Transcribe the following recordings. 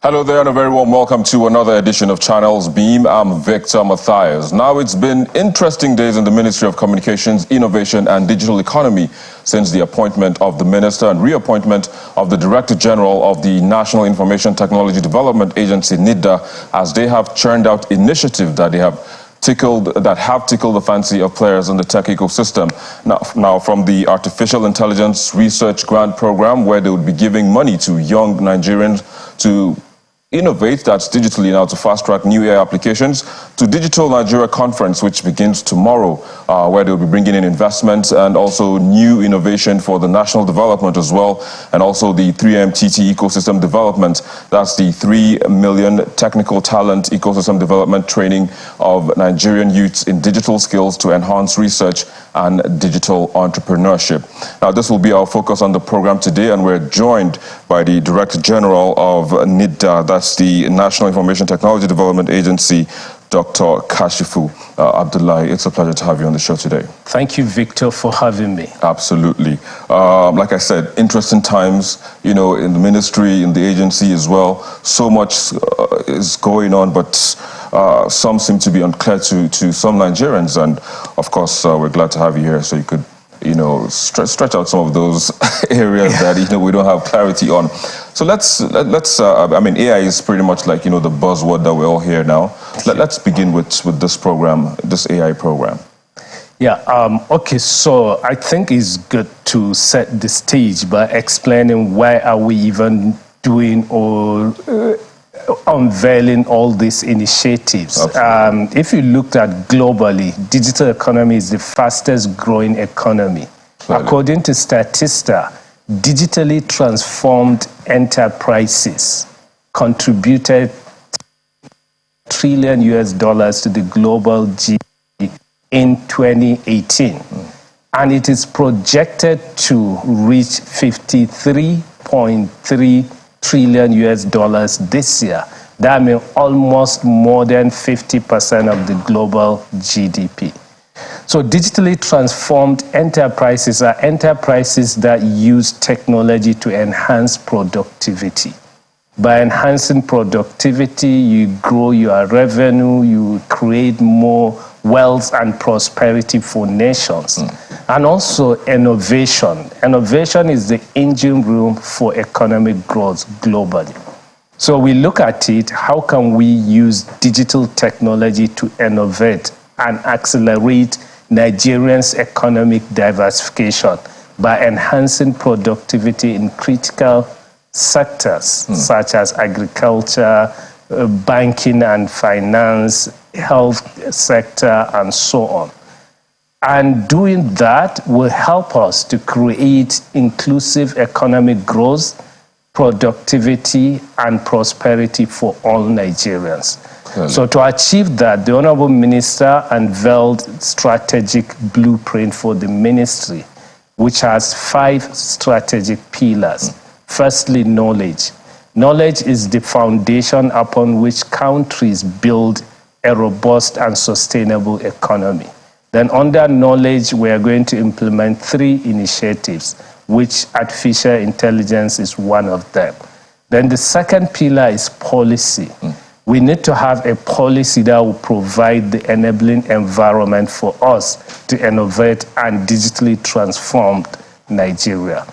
Hello there and a very warm welcome to another edition of Channels Beam. I'm Victor Matthias. Now, it's been interesting days in the Ministry of Communications, Innovation and Digital Economy since the appointment of the Minister and reappointment of the Director General of the National Information Technology Development Agency, NITDA, as they have churned out initiatives that have tickled the fancy of players in the tech ecosystem. Now, from the Artificial Intelligence Research Grant Program, where they would be giving money to young Nigerians to innovate, that's digitally now, to fast-track new AI applications, to Digital Nigeria Conference, which begins tomorrow, where they'll be bringing in investments and also new innovation for the national development as well, and also the 3MTT ecosystem development. That's the 3 million technical talent ecosystem development training of Nigerian youths in digital skills to enhance research and digital entrepreneurship. Now, this will be our focus on the program today, and we're joined by the Director General of NITDA, that's the National Information Technology Development Agency, Dr. Kashifu Abdullahi. It's a pleasure to have you on the show today. Thank you, Victor, for having me. Absolutely. Like I said, interesting times, in the ministry, in the agency as well. So much is going on, but some seem to be unclear to some Nigerians. And of course, we're glad to have you here so you could stretch out some of those areas that, we don't have clarity on. So let's AI is pretty much like, the buzzword that we all hear now. Let's begin with this program, this AI program. Yeah, okay, so I think it's good to set the stage by explaining why are we even doing or unveiling all these initiatives. If you looked at globally, digital economy is the fastest growing economy. According to Statista, digitally transformed enterprises contributed $1 trillion to the global GDP in 2018. And it is projected to reach $53.3 trillion this year. That means almost more than 50% of the global GDP. So digitally transformed enterprises are enterprises that use technology to enhance productivity. By enhancing productivity, you grow your revenue, you create more wealth and prosperity for nations. And also innovation. Innovation is the engine room for economic growth globally. So we look at it, how can we use digital technology to innovate and accelerate Nigerians' economic diversification by enhancing productivity in critical sectors such as agriculture, banking and finance, health sector, and so on. And doing that will help us to create inclusive economic growth, productivity, and prosperity for all Nigerians. So to achieve that, the Honorable Minister unveiled strategic blueprint for the ministry, which has 5 strategic pillars. Firstly, knowledge. Knowledge is the foundation upon which countries build a robust and sustainable economy. Then under knowledge, we are going to implement 3 initiatives, which artificial intelligence is one of them. Then the second pillar is policy. We need to have a policy that will provide the enabling environment for us to innovate and digitally transform Nigeria.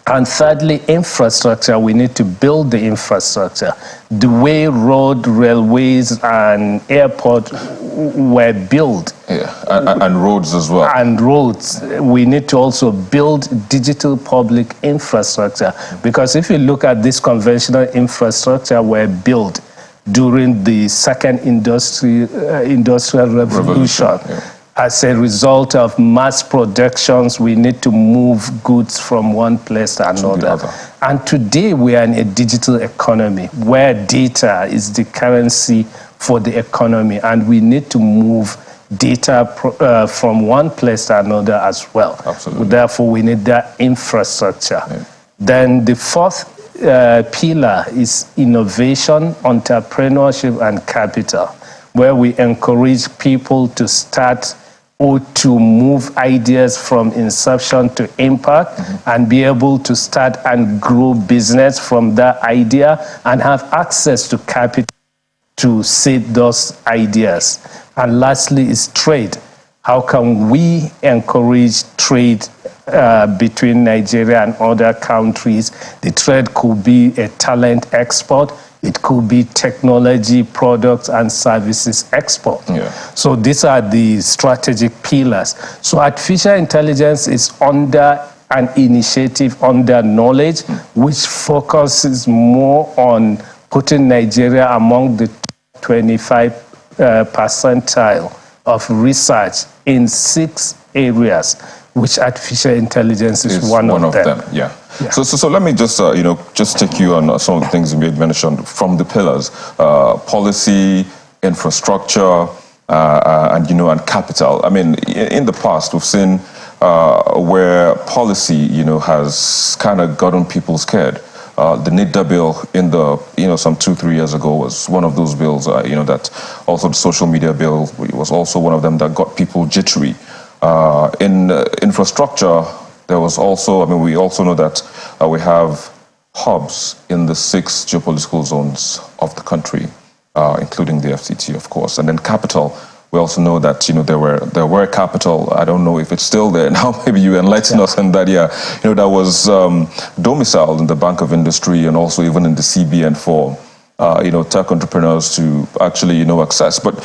And thirdly, infrastructure. We need to build the infrastructure. The way road, railways, and airport were built. Yeah, and roads as well. And roads. We need to also build digital public infrastructure. Because if you look at this conventional infrastructure were built during the second industrial revolution. As a result of mass productions, we need to move goods from one place to another. And today we are in a digital economy where data is the currency for the economy, and we need to move data from one place to another as well. Absolutely. Therefore, we need that infrastructure. Then the fourth pillar is innovation, entrepreneurship, and capital, where we encourage people to start or to move ideas from inception to impact and be able to start and grow business from that idea and have access to capital to seed those ideas. And lastly is trade. How can we encourage trade between Nigeria and other countries? The trade could be a talent export. It could be technology, products, and services export. Yeah. So these are the strategic pillars. So artificial intelligence is under an initiative under knowledge, which focuses more on putting Nigeria among the 25 percentile of research in 6 areas, which artificial intelligence is one of them. Yeah. Yeah. So let me just just take you on some of the things you made mention from the pillars: policy, infrastructure, and capital. I mean, in the past we've seen where policy has kind of gotten people scared. The NITDA bill in the some 2-3 years ago was one of those bills. That also the social media bill was also one of them that got people jittery. In infrastructure, there was also, we also know that we have hubs in the 6 geopolitical zones of the country, including the FCT, of course. And then capital, we also know that, there were capital. I don't know if it's still there now. Maybe you enlighten us on that. Yeah, that was domiciled in the Bank of Industry and also even in the CBN for, tech entrepreneurs to actually, access. But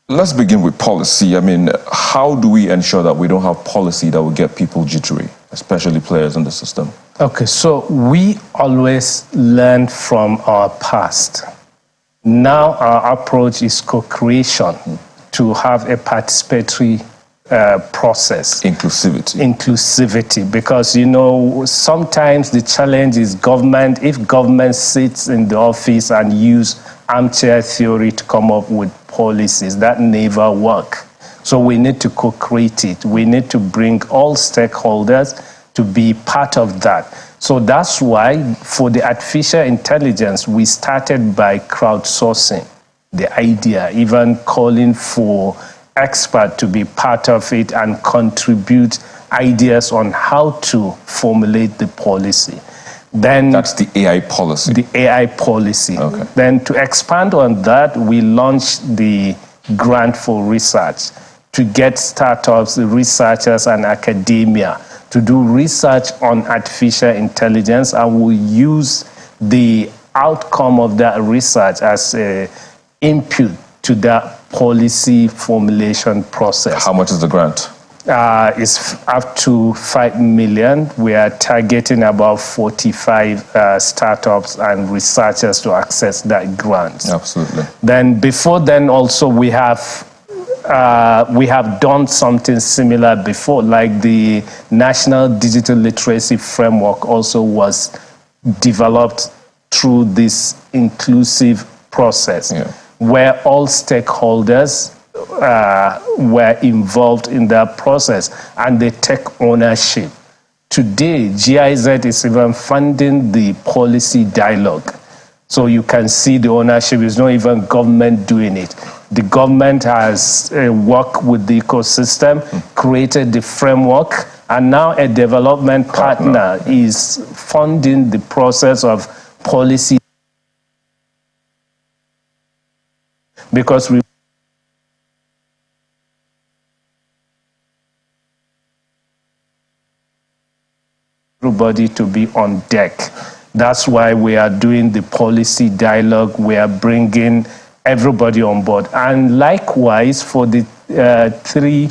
let's begin with policy. I mean, how do we ensure that we don't have policy that will get people jittery, especially players in the system? Okay, so we always learn from our past. Now our approach is co-creation to have a participatory process. Inclusivity, because, sometimes the challenge is government. If government sits in the office and use armchair theory to come up with policies, that never work. So we need to co-create it. We need to bring all stakeholders to be part of that. So that's why for the artificial intelligence, we started by crowdsourcing the idea, even calling for experts to be part of it and contribute ideas on how to formulate the policy. Then that's the AI policy. The AI policy. Okay. Then to expand on that, we launched the grant for research to get startups, researchers, and academia to do research on artificial intelligence, and we'll use the outcome of that research as an input to that policy formulation process. How much is the grant? It's up to 5 million. We are targeting about 45 startups and researchers to access that grant. Absolutely. Then before then also we have done something similar before, like the National Digital Literacy Framework also was developed through this inclusive process, where all stakeholders were involved in that process and they take ownership. Today, GIZ is even funding the policy dialogue. So you can see the ownership is not even government doing it. The government has worked with the ecosystem, created the framework, and now a development partner is funding the process of policy. Because we everybody to be on deck. That's why we are doing the policy dialogue. We are bringing everybody on board. And likewise for the 3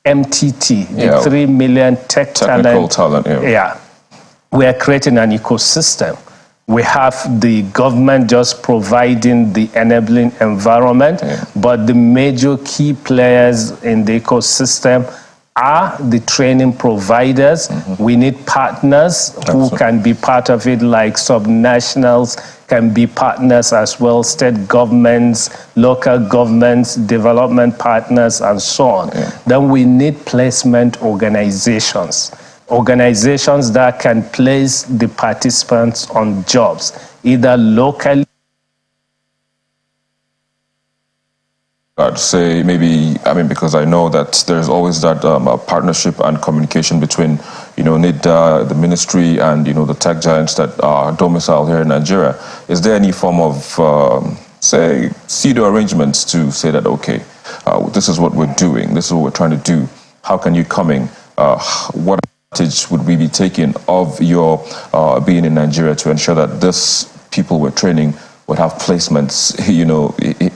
MTT, the 3 million technical talent. We are creating an ecosystem. We have the government just providing the enabling environment, but the major key players in the ecosystem are the training providers. We need partners who can be part of it, like subnationals can be partners as well, state governments, local governments, development partners, and so on. Then we need placement organizations that can place the participants on jobs, either locally say maybe, because I know that there's always that partnership and communication between, NITDA, the ministry, and, the tech giants that are domiciled here in Nigeria. Is there any form of, say, pseudo arrangements to say that, okay, this is what we're doing, this is what we're trying to do, how can you come in? What advantage would we be taking of your being in Nigeria to ensure that this people we're training would have placements,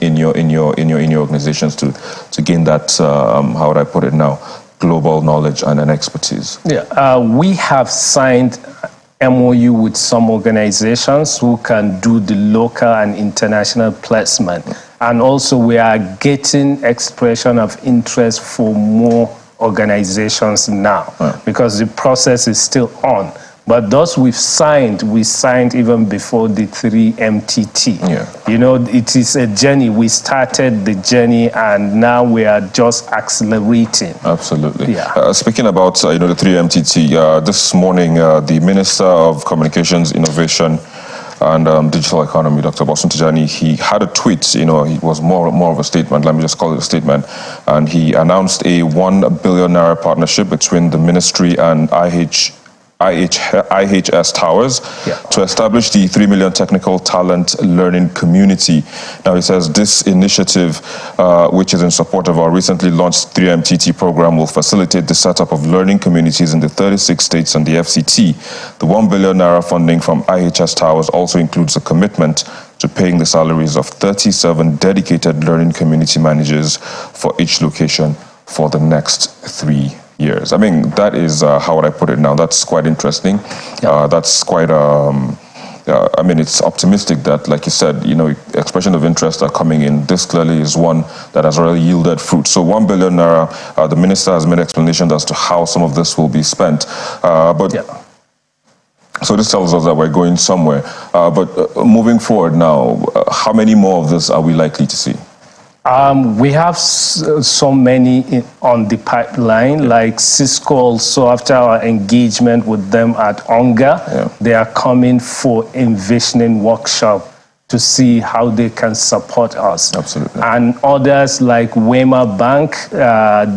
in your organizations to gain that, how would I put it now, global knowledge and an expertise? Yeah, we have signed MOU with some organizations who can do the local and international placement, and also we are getting expression of interest for more organizations now, because the process is still on. But those we signed even before the 3MTT. Yeah. It is a journey. We started the journey and now we are just accelerating. Absolutely. Yeah. Speaking about, the 3MTT, this morning, the Minister of Communications, Innovation and Digital Economy, Dr. Bosun Tijani, he had a tweet, it was more of a statement, let me just call it a statement, and he announced a 1 billion naira partnership between the ministry and IHS Towers to establish the 3 million technical talent learning community. Now, he says this initiative, which is in support of our recently launched 3MTT program, will facilitate the setup of learning communities in the 36 states and the FCT. The 1 billion naira funding from IHS Towers also includes a commitment to paying the salaries of 37 dedicated learning community managers for each location for the next 3 years. That is, how would I put it now? That's quite interesting. Yeah. That's quite, it's optimistic that, like you said, expression of interest are coming in. This clearly is one that has already yielded fruit. So 1 billion naira, the minister has made explanations as to how some of this will be spent. So this tells us that we're going somewhere. But moving forward now, how many more of this are we likely to see? We have so many on the pipeline, like Cisco also, after our engagement with them at ONGA, they are coming for envisioning workshop to see how they can support us. Absolutely. And others like Wema Bank,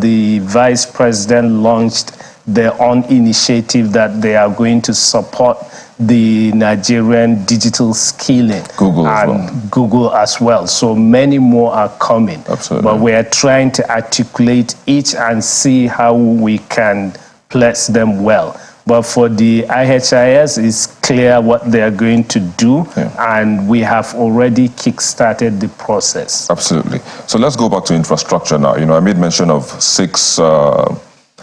the vice president launched their own initiative that they are going to support the Nigerian digital skilling. Google as well. So many more are coming. Absolutely. But we are trying to articulate each and see how we can place them well. But for the IHIS, it's clear what they are going to do, and we have already kick-started the process. Absolutely. So let's go back to infrastructure now. I made mention of 6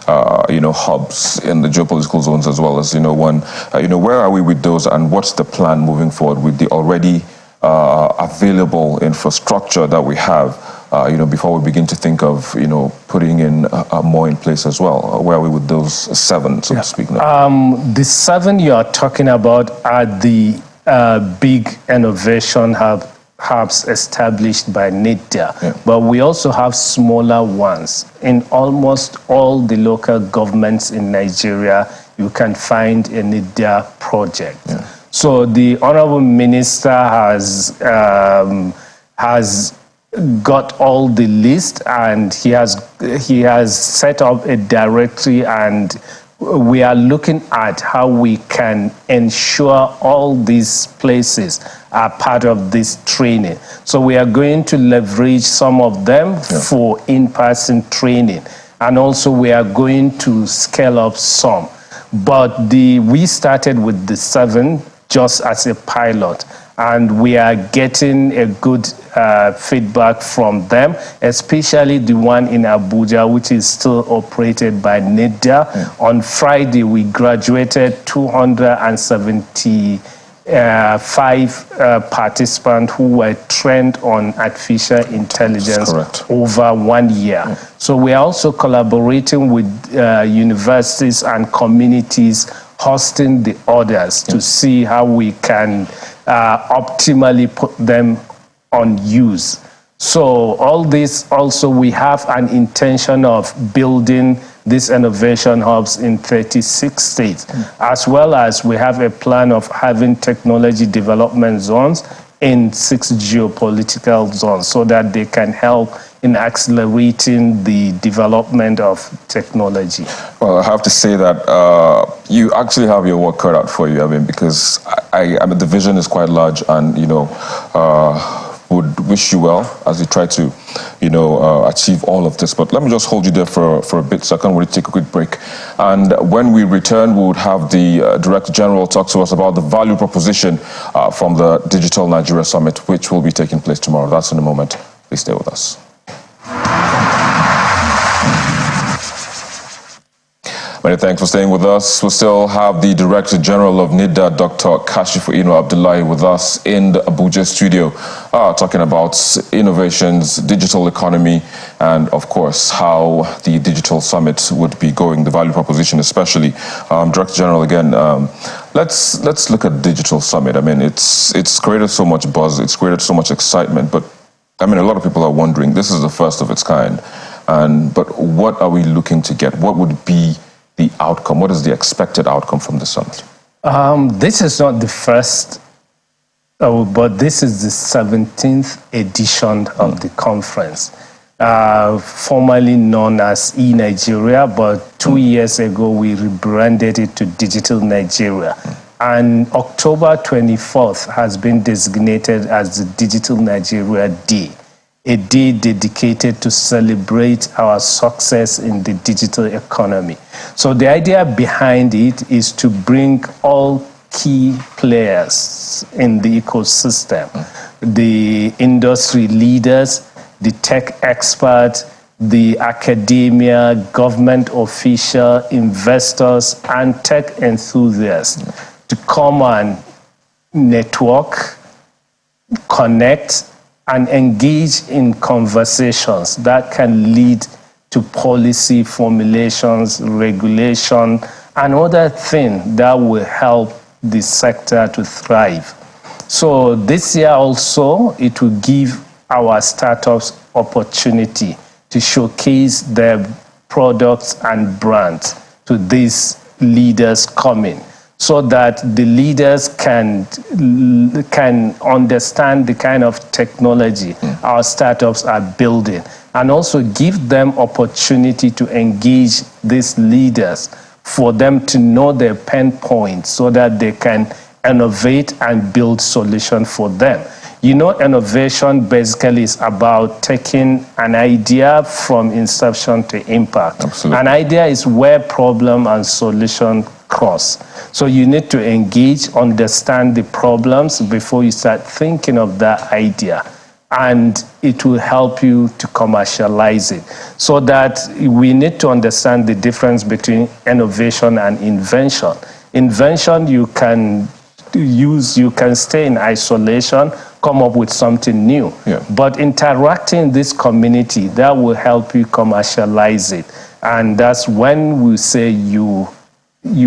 hubs in the geopolitical zones as well as, one. Where are we with those, and what's the plan moving forward with the already available infrastructure that we have, before we begin to think of, putting in more in place as well? Where are we with those 7, so to speak now? The 7 you are talking about are the big innovation hubs established by NITDA, but we also have smaller ones. In almost all the local governments in Nigeria, you can find a NITDA project. So the Honorable Minister has got all the list, and he has set up a directory, and we are looking at how we can ensure all these places are part of this training. So we are going to leverage some of them for in-person training, and also we are going to scale up some. But we started with the 7 just as a pilot, and we are getting a good feedback from them, especially the one in Abuja, which is still operated by NITDA. On Friday, we graduated 275 participants who were trained on artificial intelligence over 1 year. So we are also collaborating with universities and communities hosting the others to see how we can optimally put them on use. So all this also, we have an intention of building these innovation hubs in 36 states, as well as we have a plan of having technology development zones in 6 geopolitical zones so that they can help in accelerating the development of technology? Well, I have to say that you actually have your work cut out for you. I mean, because I mean, the vision is quite large, and would wish you well as you try to, achieve all of this. But let me just hold you there for a bit, so I can really take a quick break. And when we return, we would have the Director General talk to us about the value proposition from the Digital Nigeria Summit, which will be taking place tomorrow. That's in a moment. Please stay with us. Many thanks for staying with us. We still have the Director General of NITDA, Dr. Kashifu Abdullahi, with us in the Abuja studio, talking about innovations, digital economy, and of course, how the digital summit would be going, the value proposition especially. Director General, again, let's look at digital summit. I mean, it's created so much buzz, it's created so much excitement, but I mean, a lot of people are wondering, this is the first of its kind, but what are we looking to get? What would be the outcome? What is the expected outcome from the summit? This is not the first, but this is the 17th edition of the conference, formerly known as eNigeria, but 2 years ago we rebranded it to Digital Nigeria. And October 24th has been designated as the Digital Nigeria Day, a day dedicated to celebrate our success in the digital economy. So the idea behind it is to bring all key players in the ecosystem, the industry leaders, the tech experts, the academia, government official, investors, and tech enthusiasts to come and network, connect, and engage in conversations that can lead to policy formulations, regulation, and other things that will help the sector to thrive. So this year also, it will give our startups opportunity to showcase their products and brands to these leaders coming, so that the leaders can understand the kind of technology our startups are building, and also give them opportunity to engage these leaders for them to know their pain points so that they can innovate and build solutions for them. Innovation basically is about taking an idea from inception to impact. Absolutely. An idea is where problem and solution cross. So you need to engage, understand the problems before you start thinking of that idea. And it will help you to commercialize it. So that we need to understand the difference between innovation and invention. Invention you can stay in isolation, come up with something new. Yeah. But interacting in this community, that will help you commercialize it. And that's when we say you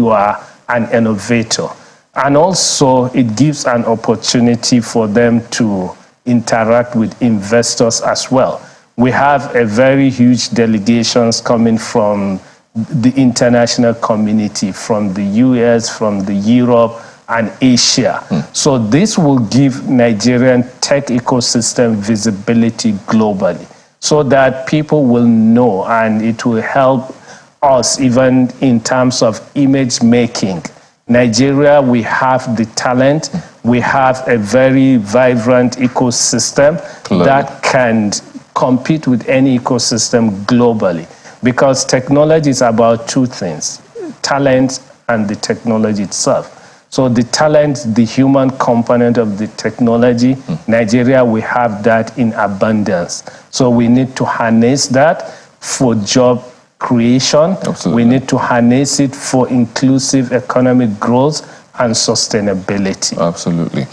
are an innovator. And also it gives an opportunity for them to interact with investors as well. We have a very huge delegations coming from the international community, from the US, from the Europe, and Asia. So this will give Nigerian tech ecosystem visibility globally, so that people will know, and it will help us even in terms of image making. Nigeria, we have the talent, we have a very vibrant ecosystem that can compete with any ecosystem globally, because technology is about two things: talent and the technology itself. So the talent, the human component of the technology, Nigeria, we have that in abundance. So we need to harness that for job creation. Absolutely. We need to harness it for inclusive economic growth and sustainability. Absolutely.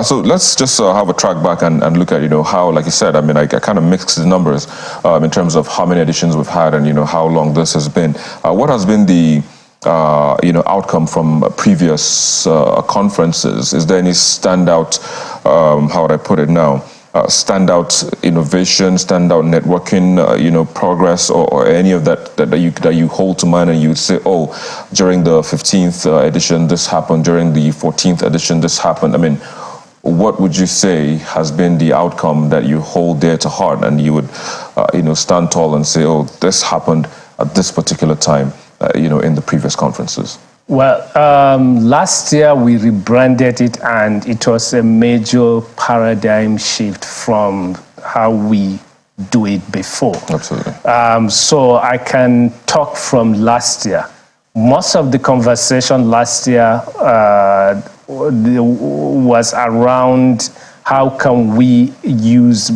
So let's just have a track back and look at, how, like you said, I mean, I kind of mixed the numbers in terms of how many editions we've had and, how long this has been. What has been the outcome from previous conferences? Is there any standout, how would I put it now, standout innovation, standout networking, progress, or any of that you hold to mind and you would say, oh, during the 15th edition this happened, during the 14th edition this happened? I mean, what would you say has been the outcome that you hold dear to heart, and you would, stand tall and say, "Oh, this happened at this particular time," in the previous conferences? Well, last year we rebranded it, and it was a major paradigm shift from how we do it before. Absolutely. So I can talk from last year. Most of the conversation last year was around how can we use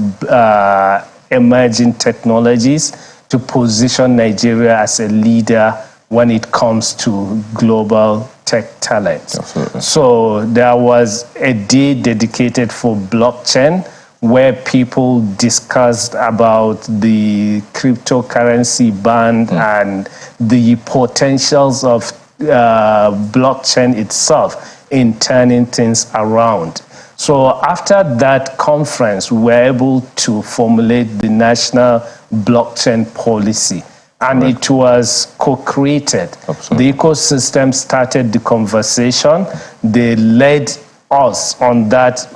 emerging technologies to position Nigeria as a leader when it comes to global tech talent. Absolutely. So there was a day dedicated for blockchain, where people discussed about the cryptocurrency ban and the potentials of blockchain itself in turning things around. So after that conference, we were able to formulate the national blockchain policy, and it was co-created. The ecosystem started the conversation. They led us on that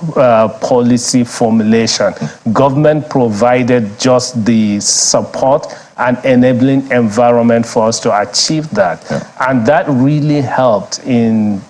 policy formulation. Government provided just the support and enabling environment for us to achieve that. And that really helped in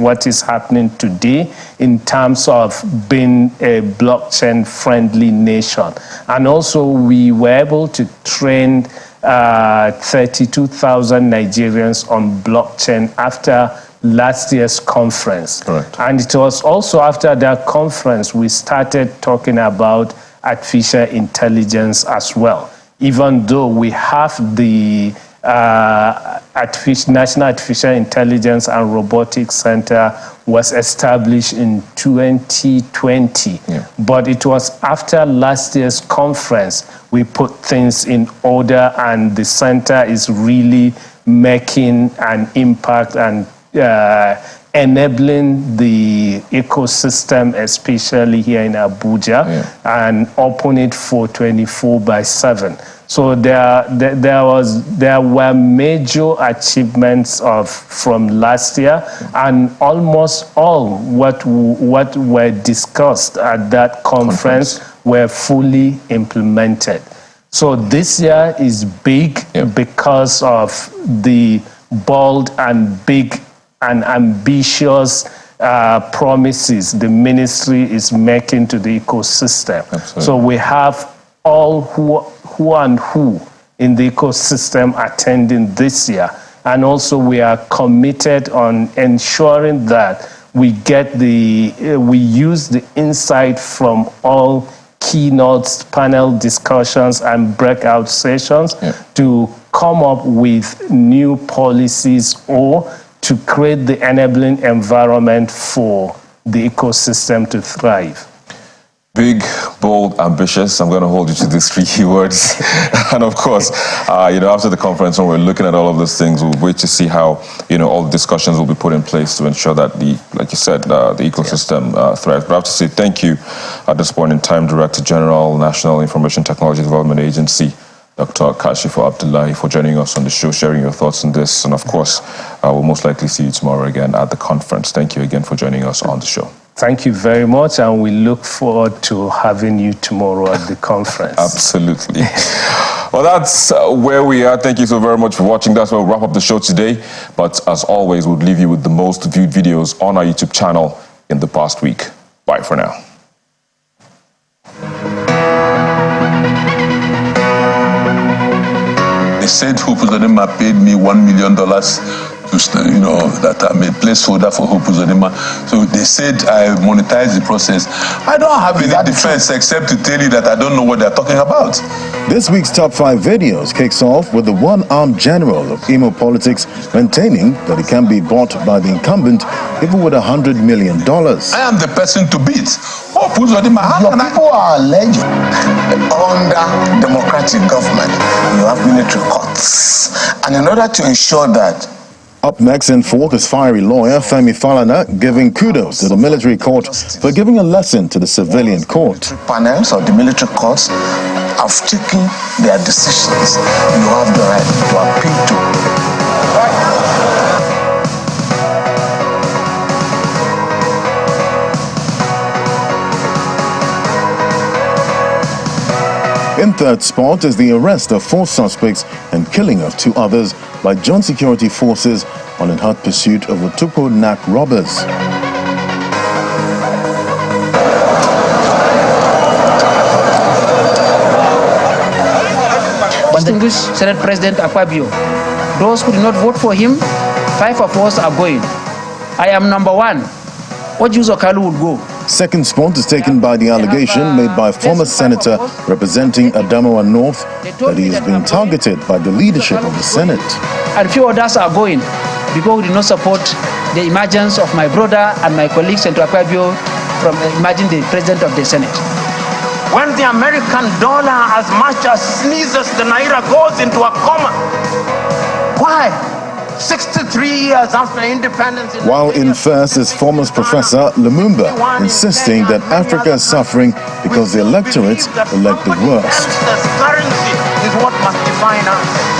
what is happening today in terms of being a blockchain-friendly nation. And also we were able to train 32,000 Nigerians on blockchain after last year's conference. Correct. And it was also after that conference we started talking about artificial intelligence as well. Even though we have the National Artificial Intelligence and Robotics Center was established in 2020. But it was after last year's conference we put things in order, and the center is really making an impact and enabling the ecosystem, especially here in Abuja, and open it for 24/7. So there were major achievements from last year, and almost all what were discussed at that conference were fully implemented. So this year is big because of the bold and big and ambitious promises the ministry is making to the ecosystem. Absolutely. So we have all who in the ecosystem attending this year, and also we are committed on ensuring that we use the insight from all keynotes, panel discussions, and breakout sessions to come up with new policies or to create the enabling environment for the ecosystem to thrive. Big, bold, ambitious. I'm going to hold you to these three keywords. And of course, after the conference, when we're looking at all of those things, we'll wait to see how, all the discussions will be put in place to ensure that like you said, the ecosystem thrives. But I have to say thank you at this point in time, Director General, National Information Technology Development Agency, Dr. Kashifo Abdullahi, for joining us on the show, sharing your thoughts on this. And of course, we'll most likely see you tomorrow again at the conference. Thank you again for joining us on the show. Thank you very much, and we look forward to having you tomorrow at the conference. Absolutely. Well, that's where we are. Thank you so very much for watching. That's where we'll wrap up the show today. But as always, we'll leave you with the most viewed videos on our YouTube channel in the past week. Bye for now. They said Hope Uzodinma paid me $1 million that I'm a placeholder for Hope Uzodinma. So they said I monetized the process. I don't have any defense except to tell you that I don't know what they're talking about. This week's Top 5 Videos kicks off with the one-armed general of Imo politics maintaining that he can be bought by the incumbent even with $100 million. I am the person to beat. Hope Uzodinma, Your people are alleged under democratic government. You have military courts. And in order to ensure that. Up next in 4th is fiery lawyer Femi Falana giving kudos to the military court for giving a lesson to the civilian court. Panels or the military courts have taken their decisions. You have the right to appeal to. In third spot is the arrest of 4 suspects and killing of 2 others by joint security forces on in hot pursuit of Otukpo Knack robbers. Distinguished Senate President Akpabio, those who did not vote for him, 5 of us are going. I am number 1. What use of Kalu would go? Second spot is taken by the allegation made by former senator representing Adamawa North that he is being targeted by the leadership of the Senate. And few others are going because we did not support the emergence of my brother and my colleague Senator Akpabio from emerging the president of the Senate. When the American dollar as much as sneezes, the Naira goes into a coma. Why? 63 years after independence. While in first is former Professor Lumumba, insisting that Africa is suffering because the electorate elect the worst. Currency is what must define us.